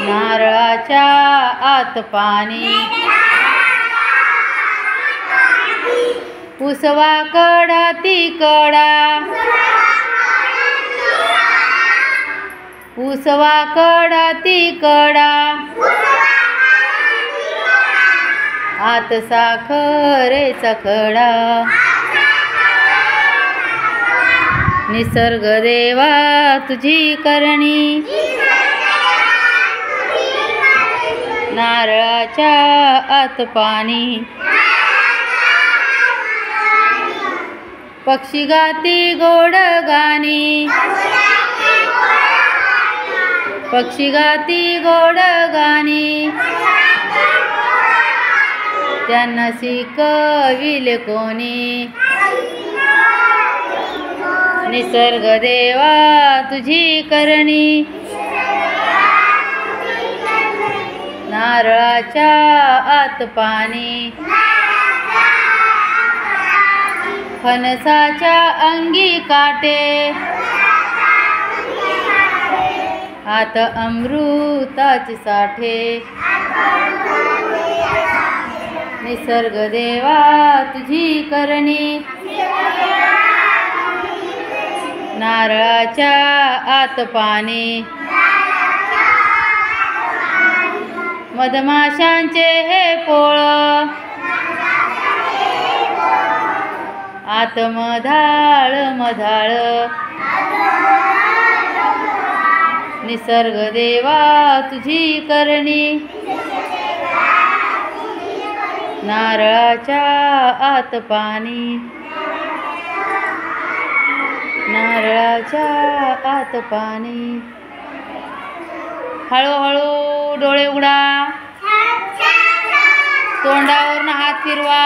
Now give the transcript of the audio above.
नारळाच्या आत पाणी उसवा कडा ती कडा उसवा कडा ती कडा आत साखरेचा खडा निसर्ग देवा तुझी करणी नारळाच्या आत पाणी पक्षी गाती गोड गाणी पक्षी गाती गोड गाणी त्यांना शिकविले कोणी निसर्ग देवा तुझी करणी नारळाच्या आत पाणी फणसाच्या अंगी काटे आत अमृताचे साठे निसर्ग देवा तुझी करणी नारळाच्या आत पाणी मधमाशांचे हे पोळ आत मधाळ मधाळ निसर्ग देवा तुझी करणी नारळाच्या आत पाणी नारळाच्या आत पाणी हळूहळू डोळे उघडा तोंडावरून हात फिरवा